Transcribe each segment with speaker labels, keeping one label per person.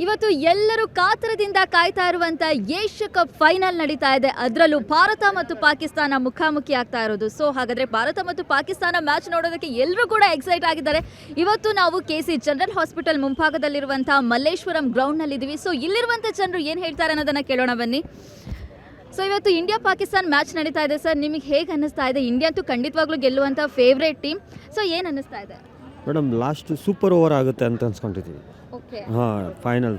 Speaker 1: ಇವತ್ತು ಎಲ್ಲರೂ ಕಾತರದಿಂದ ಕಾಯ್ತಾ ಇರುವಂತ ಏಷ್ಯಾ ಕಪ್ ಫೈನಲ್ ನಡೀತಾ ಇದೆ. ಅದರಲ್ಲೂ ಭಾರತ ಮತ್ತು ಪಾಕಿಸ್ತಾನ ಮುಖಾಮುಖಿ ಆಗ್ತಾ ಇರೋದು. ಸೊ ಹಾಗಾದ್ರೆ ಭಾರತ ಮತ್ತು ಪಾಕಿಸ್ತಾನ ಮ್ಯಾಚ್ ನೋಡೋದಕ್ಕೆ ಎಲ್ಲರೂ ಕೂಡ ಎಕ್ಸೈಟ್ ಆಗಿದ್ದಾರೆ. ಇವತ್ತು ನಾವು KC ಜನರಲ್ ಹಾಸ್ಪಿಟಲ್ ಮುಂಭಾಗದಲ್ಲಿರುವಂತಹ ಮಲ್ಲೇಶ್ವರಂ ಗ್ರೌಂಡ್ ನಲ್ಲಿ ಇದೀವಿ. ಸೊ ಇಲ್ಲಿರುವಂತ ಜನರು ಏನು ಹೇಳ್ತಾರೆ ಅನ್ನೋದನ್ನ ಕೇಳೋಣ ಬನ್ನಿ. ಸೊ ಇವತ್ತು ಇಂಡಿಯಾ ಪಾಕಿಸ್ತಾನ ಮ್ಯಾಚ್ ನಡೀತಾ ಇದೆ ಸರ್, ನಿಮಗೆ ಹೇಗೆ ಅನ್ನಿಸ್ತಾ ಇದೆ? ಇಂಡಿಯಾ ಅಂತೂ ಖಂಡಿತವಾಗ್ಲೂ ಗೆಲ್ಲುವಂಥ ಫೇವ್ರೇಟ್ ಟೀಮ್. ಸೊ ಏನು ಅನ್ನಿಸ್ತಾ ಇದೆ
Speaker 2: ಮೇಡಮ್? ಲಾಸ್ಟ್ ಸೂಪರ್ ಓವರ್ ಆಗುತ್ತೆ ಅಂತ ಅನ್ಸ್ಕೊಂಡಿದ್ದೀವಿ.
Speaker 1: ಓಕೆ,
Speaker 2: ಹಾಂ, ಫೈನಲ್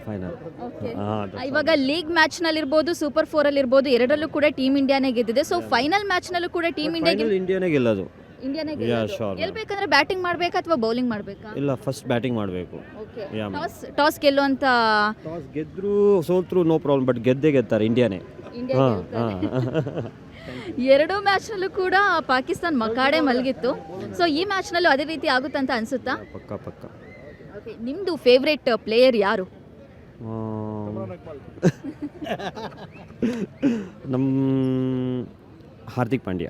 Speaker 1: ಇವಾಗ ಲೀಗ್ ಮ್ಯಾಚ್ ನಲ್ಲಿ ಇರ್ಬೋದು, ಸೂಪರ್ 4 ಅಲ್ಲಿ ಇರ್ಬೋದು, ಎರಡರಲ್ಲೂ ಕೂಡ ಟೀಮ್ ಇಂಡಿಯಾನೇ ಗೆದ್ದಿದೆ. ಸೊ ಫೈನಲ್ ಮ್ಯಾಚ್ ನಲ್ಲೂ ಕೂಡ ಟೀಮ್
Speaker 2: ಇಂಡಿಯಾನೇ ಗೆಲ್ಲೋದು.
Speaker 1: ಇಂಡಿಯಾನೇ
Speaker 2: sure.
Speaker 1: ಗೆಲ್ಬೇಕಂದ್ರೆ ಬ್ಯಾಟಿಂಗ್ ಮಾಡ್ಬೇಕಾ ಅಥವಾ ಬೌಲಿಂಗ್ ಮಾಡ್ಬೇಕಾ?
Speaker 2: ಇಲ್ಲ, ಫಸ್ಟ್ ಬ್ಯಾಟಿಂಗ್ ಮಾಡಬೇಕು.
Speaker 1: ಟಾಸ್ ಗೆಲ್ಲುವಂತ
Speaker 2: ಟಾಸ್ ಗೆದ್ರು ಸೋತ್ರು ನೋ ಪ್ರಾಬ್ಲಮ್, ಬಟ್ ಗೆದ್ದೇ ಗೆಲ್ತಾರೆ ಇಂಡಿಯಾನೇ.
Speaker 1: ಎರಡೂ ಮ್ಯಾಚ್ ನಲ್ಲೂ ಕೂಡ ಪಾಕಿಸ್ತಾನ ಮಕಾಡೆ ಮಲಗಿತ್ತು. ಸೊ ಈ ಮ್ಯಾಚ್ ನಲ್ಲೂ ಅದೇ ರೀತಿ ಆಗುತ್ತಂತ ಅನ್ಸುತ್ತಾ?
Speaker 2: ಪಕ್ಕ.
Speaker 1: ನಿಮ್ದು ಫೇವ್ರೇಟ್ ಪ್ಲೇಯರ್ ಯಾರು?
Speaker 2: ನಮ್ಮ Hardik Pandya.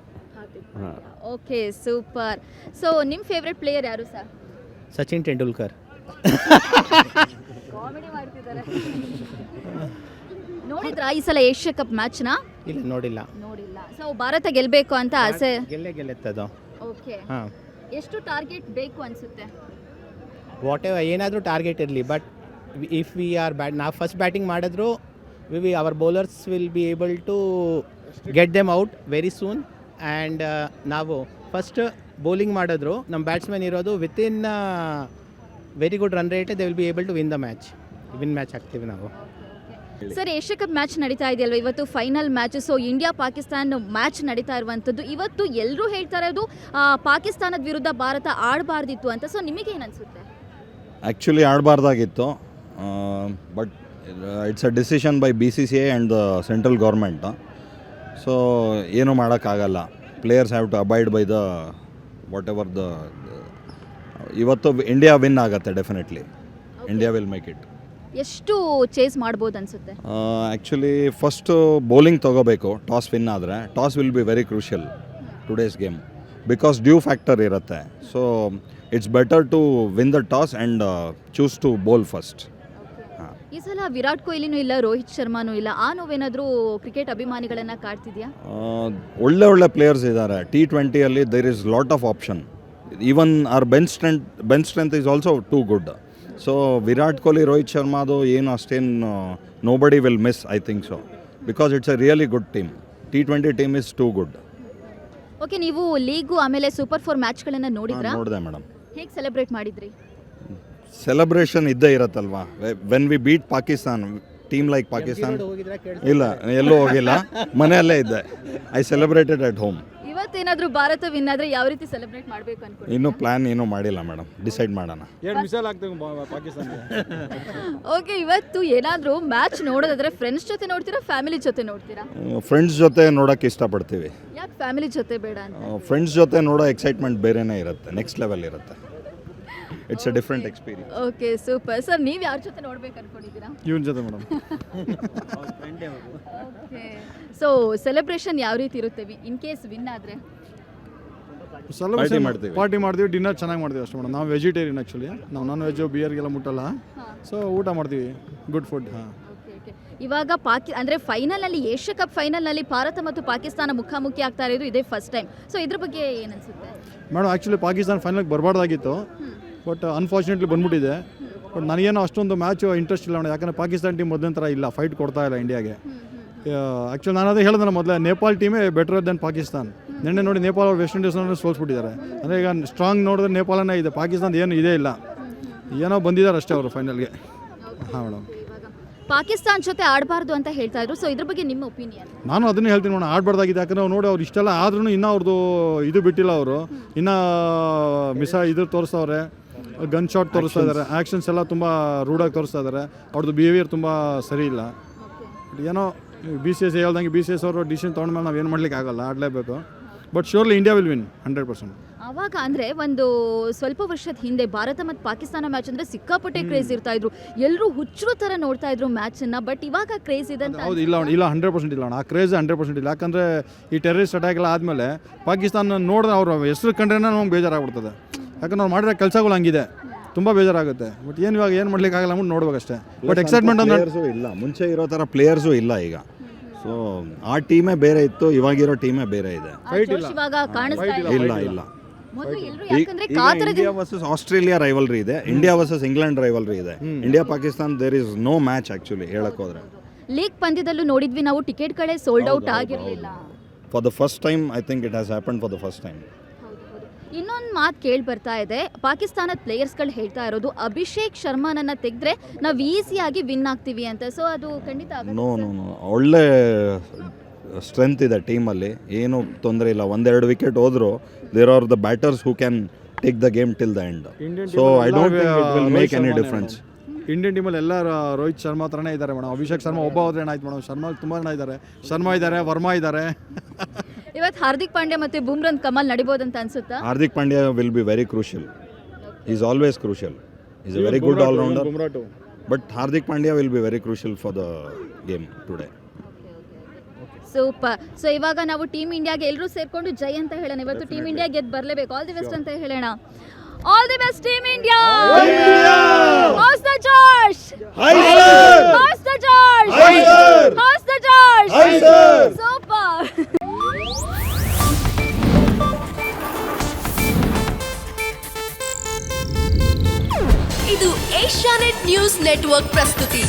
Speaker 1: Okay, super. So ನಿಮ್ಮ ಫೇವ್ರೇಟ್ ಪ್ಲೇಯರ್ ಯಾರು ಸರ್?
Speaker 3: ಸಚಿನ್ ತೆಂಡೂಲ್ಕರ್.
Speaker 1: ಕಾಮಿಡಿ ಮಾಡ್ತಿದ್ದಾರೆ. ನೋಡಿದ್ರಾ ಈ ಸಲ ಏಷ್ಯಾ ಕಪ್ ಮ್ಯಾಚ್ನ?
Speaker 3: ಇಲ್ಲ, ನೋಡಿಲ್ಲ.
Speaker 1: ಸೊ ಭಾರತ ಗೆಲ್ಲಬೇಕು ಅಂತ ಆಸೆ?
Speaker 3: ಗೆಲ್ಲುತ್ತದು.
Speaker 1: ಓಕೆ,
Speaker 3: ಹಾಂ.
Speaker 1: ಎಷ್ಟು ಟಾರ್ಗೆಟ್ ಬೇಕು ಅನ್ಸುತ್ತೆ?
Speaker 3: ವಾಟ್ ಎವರ್ ಏನಾದರೂ ಟಾರ್ಗೆಟ್ ಇರಲಿ, ಬಟ್ ಇಫ್ ವಿ ಆರ್ ನಾವು ಫಸ್ಟ್ ಬ್ಯಾಟಿಂಗ್ ಮಾಡಿದ್ರು our bowlers will be able to get them out very soon. And ನಾವು ಫಸ್ಟ್ ಬೌಲಿಂಗ್ ಮಾಡಿದ್ರು ನಮ್ಮ ಬ್ಯಾಟ್ಸ್ಮನ್ ಇರೋದು within very good run rate, they will be able to win match ಆಗ್ತೀವಿ ನಾವು.
Speaker 1: Sir, Asia cup match ನಡೀತಾ ಇದೆಯಲ್ವ, ಇವತ್ತು final match. So India Pakistan match ನಡೀತಾ ಇರುವಂಥದ್ದು. ಇವತ್ತು ಎಲ್ಲರೂ ಹೇಳ್ತಾ ಇರೋದು ಪಾಕಿಸ್ತಾನದ ವಿರುದ್ಧ ಭಾರತ ಆಡಬಾರ್ದಿತ್ತು ಅಂತ. ಸೊ ನಿಮಗೆ ಏನು ಅನಿಸುತ್ತೆ?
Speaker 4: ಆ್ಯಕ್ಚುಲಿ ಆಡಬಾರ್ದಾಗಿತ್ತು, but it's a decision by BCCI and the central government. So ಏನೂ ಮಾಡೋಕ್ಕಾಗಲ್ಲ. Players have to abide by the whatever the. ಇವತ್ತು ಇಂಡಿಯಾ ವಿನ್ ಆಗುತ್ತೆ, definitely India will make it.
Speaker 1: ಎಷ್ಟು ಚೇಸ್ ಮಾಡ್ಬೋದು ಅನ್ಸುತ್ತೆ?
Speaker 4: ಆ್ಯಕ್ಚುಲಿ ಫಸ್ಟು ಬೌಲಿಂಗ್ ತೊಗೋಬೇಕು. Toss win ಆದರೆ toss will be very crucial today's game, because dew factor ಇರುತ್ತೆ. So it's better to win the toss and choose to bowl first.
Speaker 1: ಈ ಸಲ ವಿರಾಟ್ ಕೊಹ್ಲಿನೂ ಇಲ್ಲ, ರೋಹಿತ್ ಶರ್ಮಾನೂ ಇಲ್ಲ. ಆ ನೋವೇನಾದರೂ ಕ್ರಿಕೆಟ್ ಅಭಿಮಾನಿಗಳನ್ನು ಕಾಡ್ತಿದೆಯಾ?
Speaker 4: ಒಳ್ಳೆ ಪ್ಲೇಯರ್ಸ್ ಇದ್ದಾರೆ. T20 there is lot of option. Even our bench strength is also too good. So Virat Kohli, Rohit ಶರ್ಮಾದು ಏನು ಅಷ್ಟೇನು nobody will miss, I think so, because it's a really good team. T20 team is too good.
Speaker 1: Okay, ನೀವು league ಆಮೇಲೆ super 4 ಮ್ಯಾಚ್ಗಳನ್ನು ನೋಡಿದ್ರಾ?
Speaker 4: ನೋಡಿದೆ madam.
Speaker 1: ಹೇಗೆ celebrate ಮಾಡಿದ್ರಿ?
Speaker 4: ಸೆಲೆಬ್ರೇಷನ್ ಇದ್ದೇ ಇರುತ್ತಲ್ವಾ. When we beat Pakistan, team like Pakistan. ಇಲ್ಲ, ಎಲ್ಲೂ ಹೋಗಿಲ್ಲ, ಮನೆಯಲ್ಲೇ ಇದ್ದೆ. I celebrated at home.
Speaker 1: ಇವತ್ತೇನಾದರೂ ಭಾರತ ವಿನ್ ಆದರೆ ಯಾವ ರೀತಿ ಸೆಲೆಬ್ರೇಟ್ ಮಾಡಬೇಕು ಅನ್ಕೊಂಡು?
Speaker 4: ಇನ್ನೂ ಪ್ಲ್ಯಾನ್ ಏನೂ ಮಾಡಿಲ್ಲ ಮೇಡಮ್, ಡಿಸೈಡ್ ಮಾಡೋಣ.
Speaker 1: ಓಕೆ, ಇವತ್ತು ಏನಾದರೂ ಮ್ಯಾಚ್ ನೋಡೋದಾದ್ರೆ ಫ್ರೆಂಡ್ಸ್ ಜೊತೆ ನೋಡ್ತೀರಾ, ಫ್ಯಾಮಿಲಿ ಜೊತೆ ನೋಡ್ತೀರಾ?
Speaker 4: ಫ್ರೆಂಡ್ಸ್ ಜೊತೆ ನೋಡೋಕ್ಕೆ ಇಷ್ಟಪಡ್ತೀವಿ.
Speaker 1: ಯಾಕೆ ಫ್ಯಾಮಿಲಿ ಜೊತೆ ಬೇಡ ಅಂತ?
Speaker 4: ಫ್ರೆಂಡ್ಸ್ ಜೊತೆ ನೋಡೋ ಎಕ್ಸೈಟ್ಮೆಂಟ್ ಬೇರೆನೇ ಇರುತ್ತೆ, ನೆಕ್ಸ್ಟ್ ಲೆವೆಲ್ ಇರುತ್ತೆ. It's a different experience.
Speaker 1: Okay, super. Sir, ನೀವು ಯಾರ ಜೊತೆ ನೋಡ್ಬೇಕು ಅನ್ಕೊಂಡಿದ್ದೀರಾ?
Speaker 2: ಇವನ್ ಜೊತೆ ಮೇಡಮ್.
Speaker 1: ಓಕೆ, ಸೊ ಸೆಲೆಬ್ರೇಷನ್ ಯಾವ ರೀತಿ ಇರುತ್ತೆ ಇನ್ ಕೇಸ್ ವಿನ್ ಆದರೆ?
Speaker 2: ಪಾರ್ಟಿ ಮಾಡ್ತೀವಿ, ಡಿನ್ನರ್ ಚೆನ್ನಾಗಿ ಮಾಡ್ತೀವಿ ಅಷ್ಟೇ ಮೇಡಮ್. ನಾವು ವೆಜಿಟೇರಿಯನ್ ಆ್ಯಕ್ಚುಲಿ, ನಾವು ನಾನ್ ವೆಜ್ ಬಿಯರ್ಗೆಲ್ಲ ಮುಟ್ಟಲ್ಲ. ಸೊ ಊಟ ಮಾಡ್ತೀವಿ, ಗುಡ್ ಫುಡ್. ಹಾಂ,
Speaker 1: ಇವಾಗ ಅಂದರೆ ಫೈನಲಲ್ಲಿ, ಏಷ್ಯಾ ಕಪ್ ಫೈನಲ್ನಲ್ಲಿ ಭಾರತ ಮತ್ತು ಪಾಕಿಸ್ತಾನ ಮುಖಾಮುಖಿ ಆಗ್ತಾ ಇರೋದು ಇದೇ ಫಸ್ಟ್ ಟೈಮ್. ಸೊ ಇದ್ರ ಬಗ್ಗೆ ಏನು ಅನಿಸುತ್ತೆ
Speaker 2: ಮೇಡಮ್? ಆ್ಯಕ್ಚುಲಿ ಪಾಕಿಸ್ತಾನ ಫೈನಲ್ಗೆ ಬರಬಾರ್ದಾಗಿತ್ತು, ಬಟ್ ಅನ್ಫಾರ್ಚುನೇಟ್ಲಿ ಬಂದ್ಬಿಟ್ಟಿದೆ. ಬಟ್ ನನಗೇನೋ ಅಷ್ಟೊಂದು ಮ್ಯಾಚ್ ಇಂಟ್ರೆಸ್ಟ್ ಇಲ್ಲ ಮೇಡಮ್, ಯಾಕಂದರೆ ಪಾಕಿಸ್ತಾನ ಟೀಮ್ ಮೊದಲಿನ ಥರ ಇಲ್ಲ, ಫೈಟ್ ಕೊಡ್ತಾ ಇಲ್ಲ ಇಂಡಿಯಾಗೆ. ಆ್ಯಕ್ಚುಲಿ ನಾನು ಅದೇ ಹೇಳಿದ್ರೆ ಮೊದಲೇ, ನೇಪಾಲ್ ಟೀಮೇ ಬೆಟರ್ ದೆನ್ ಪಾಕಿಸ್ತಾನ್. ನಿನ್ನೆ ನೋಡಿ ನೇಪಾಳ ಅವ್ರು ವೆಸ್ಟ್ ಇಂಡೀಸ್ನ ಸೋಲ್ಸ್ಬಿಟ್ಟಿದ್ದಾರೆ. ಅಂದರೆ ಈಗ ಸ್ಟ್ರಾಂಗ್ ನೋಡಿದ್ರೆ ನೇಪಾಳನೇ ಇದೆ, ಪಾಕಿಸ್ತಾನದ ಏನು ಇದೇ ಇಲ್ಲ. ಏನೋ ಬಂದಿದ್ದಾರೆ ಅಷ್ಟೇ ಅವರು ಫೈನಲ್ಗೆ. ಹಾಂ ಮೇಡಮ್.
Speaker 1: ಪಾಕಿಸ್ತಾನ ಜೊತೆ ಆಡಬಾರ್ದು ಅಂತ ಹೇಳ್ತಾ ಇದ್ರು. ಸೊ ಇದ್ರ ಬಗ್ಗೆ ನಿಮ್ಮ ಒಪಿನಿಯನ್?
Speaker 2: ನಾನು ಅದನ್ನೇ ಹೇಳ್ತೀನಿ ಮೇಡಮ್, ಆಡಬಾರ್ದಾಗಿದೆ. ಯಾಕಂದರೆ ನೋಡಿ ಅವ್ರು ಇಷ್ಟೆಲ್ಲ ಆದ್ರೂ ಇನ್ನೂ ಅವ್ರದ್ದು ಇದು ಬಿಟ್ಟಿಲ್ಲ. ಅವರು ಇನ್ನೂ ಇದು ತೋರಿಸ್ತವ್ರೆ, ಗನ್ ಶಾಟ್ ತೋರಿಸ್ತಾ ಇದ್ದಾರೆ, ಆ್ಯಕ್ಷನ್ಸ್ ಎಲ್ಲ ತುಂಬ ರೂಢಾಗಿ ತೋರಿಸ್ತಾ ಇದ್ದಾರೆ. ಅವ್ರದ್ದು ಬಿಹೇವಿಯರ್ ತುಂಬ ಸರಿ ಇಲ್ಲ. ಏನೋ BCCI ಹೇಳ್ದಂಗೆ BCCI ಅವರು ಡಿಸಿಷನ್ ತೊಗೊಂಡ್ಮೇಲೆ ನಾವು ಏನು ಮಾಡ್ಲಿಕ್ಕೆ ಆಗಲ್ಲ, ಆಡಲೇಬೇಕು. But surely India will win 100%.
Speaker 1: ಆವಾಗ ಅಂದರೆ ಒಂದು ಸ್ವಲ್ಪ ವರ್ಷದ ಹಿಂದೆ ಭಾರತ ಮತ್ತು ಪಾಕಿಸ್ತಾನ ಮ್ಯಾಚ್ ಅಂದರೆ ಸಿಕ್ಕಾಪಟ್ಟೆ ಕ್ರೇಜ್ ಇರ್ತಾ ಇದ್ರು, ಎಲ್ಲರೂ ಹುಚ್ಚರು ಥರ ನೋಡ್ತಾ ಇದ್ರು ಮ್ಯಾಚನ್ನು. ಬಟ್ ಇವಾಗ ಕ್ರೇಜ್ ಇದೆ ಅಂತ?
Speaker 2: ಹೌದು, ಇಲ್ಲ 100% ಇಲ್ಲ ಆ ಕ್ರೇಜ್ 100% ಇಲ್ಲ. ಯಾಕಂದರೆ ಈ ಟೆರರಿಸ್ಟ್ ಅಟ್ಯಾಕ್ ಎಲ್ಲ ಆದಮೇಲೆ ಪಾಕಿಸ್ತಾನ ನೋಡಿದ್ರೆ ಅವ್ರ ಹೆಸರು ಕಂಡ್ರೆ ನಮ್ಗೆ ಬೇಜಾರಾಗ್ಬಿಡ್ತದೆ. ಯಾಕಂದ್ರೆ ಅವ್ರು ಮಾಡಿರೋ ಕೆಲಸಗಳು ಹಂಗಿದೆ. ತುಂಬ ಬೇಜಾರಾಗುತ್ತೆ. ಬಟ್ ಏನು ಇವಾಗ ಏನು ಮಾಡ್ಲಿಕ್ಕಾಗಲ್ಲ ಅಂದ್ಬಿಟ್ಟು ನೋಡ್ಬೇಕಷ್ಟೇ. ಬಟ್ ಎಕ್ಸೈಟ್ಮೆಂಟ್ ಒಂದು
Speaker 4: ಪ್ಲೇಯರ್ಸು ಇಲ್ಲ, ಮುಂಚೆ ಇರೋ ಥರ ಪ್ಲೇಯರ್ಸು ಇಲ್ಲ ಈಗ. ಸೊ ಆ ಟೀಮೇ ಬೇರೆ ಇತ್ತು, ಇವಾಗಿರೋ ಟೀಮೇ ಬೇರೆ ಇದೆ.
Speaker 1: ಜೋಶ್ ಇವಾಗ ಕಾಣಿಸ್ತಾ ಇಲ್ಲ.
Speaker 4: ಇಲ್ಲ ಇಲ್ಲ.
Speaker 1: ಮೊದಲು ಎಲ್ಲರೂ
Speaker 4: ಈಗ
Speaker 1: ಯಾಕಂದ್ರೆ ಕಾತರದಿಂದ
Speaker 4: ಇಂಡಿಯಾ ವರ್ಸಸ್ ಆಸ್ಟ್ರೇಲಿಯಾ ರೈವಲ್ರಿ ಇದೆ, ಇಂಡಿಯಾ ವರ್ಸಸ್ ಇಂಗ್ಲೆಂಡ್ ರೈವಲ್ರಿ ಇದೆ. India Pakistan there is no match actually ಹೇಳಕ್ ಹೋದ್ರೆ.
Speaker 1: ಲೀಗ್ ಪಂದ್ಯದಲ್ಲೂ ನೋಡಿದ್ವಿ ನಾವು, ಟಿಕೆಟ್ಗಳೇ ಸೋಲ್ಡ್ ಔಟ್ ಆಗಿರಲಿಲ್ಲ.
Speaker 4: For the first time I think it has happen for the first time.
Speaker 1: ಇನ್ನೊಂದು ಮಾತು ಕೇಳಿ ಬರ್ತಾ ಇದೆ, ಪಾಕಿಸ್ತಾನದ ಪ್ಲೇಯರ್ಸ್ಗಳು ಹೇಳ್ತಾ ಇರೋದು ಅಭಿಷೇಕ್ ಶರ್ಮಾನನ್ನ ತೆಗೆದ್ರೆ ನಾವು ಈಸಿಯಾಗಿ ವಿನ್ ಆಗ್ತೀವಿ ಅಂತ. ಸೊ ಅದು ಖಂಡಿತ ಆಗಲ್ಲ.
Speaker 4: ನೋ ನೋ ನೋ, ಒಳ್ಳೆ ಸ್ಟ್ರೆಂತ್ ಇದೆ ಟೀಮಲ್ಲಿ, ಏನು ತೊಂದರೆ ಇಲ್ಲ. ಒಂದೆರಡು ವಿಕೆಟ್ ಹೋದ್ರು there are the batters who can take the game till the end. So I don't think it will make any difference.
Speaker 2: Indian ಟೀಮಲ್ಲಿ ಎಲ್ಲ ರೋಹಿತ್ ಶರ್ಮಾ ಥರನೇ ಇದ್ದಾರೆ ಮೇಡಮ್. ಅಭಿಷೇಕ್ ಶರ್ಮಾ ಒಬ್ಬ ಹೋದ್ರೆ ಏನಾಯ್ತು ಮೇಡಮ್, ಶರ್ಮಾ ತುಂಬ ಜನ ಇದ್ದಾರೆ. ಶರ್ಮಾ ಇದ್ದಾರೆ, ವರ್ಮಾ ಇದ್ದಾರೆ.
Speaker 1: ಇವತ್ತು ಹಾರ್ದಿಕ್ ಪಾಂಡ್ಯ ಮತ್ತೆ ಬುಮ್ರನ್ ಕಮಲ್ ನಡಿಬೋದಂತ ಅನ್ಸುತ್ತಾ?
Speaker 4: Hardik Pandya will be very crucial. Is always crucial. Is a very good allrounder. But Hardik Pandya will be very crucial for the game today.
Speaker 1: Super. So ಇವಾಗ ನಾವು ಟೀಮ್ ಇಂಡಿಯಾಗೆ ಎಲ್ಲರೂ ಸೇರ್ಕೊಂಡು ಜೈ ಅಂತ ಹೇಳೋಣ. ಇವತ್ತು ಟೀಮ್ ಇಂಡಿಯಾ ಗೆದ್ದು ಬರಲೇಬೇಕು. ಆಲ್ ದಿ ಬೆಸ್ಟ್ ಅಂತ ಹೇಳೋಣ. All the best team India. House the George. House the George. House the George. Super.
Speaker 5: ಇದು ಏಷ್ಯಾನೆಟ್ ನ್ಯೂಸ್ ನೆಟ್ವರ್ಕ್ ಪ್ರಸ್ತುತಿ.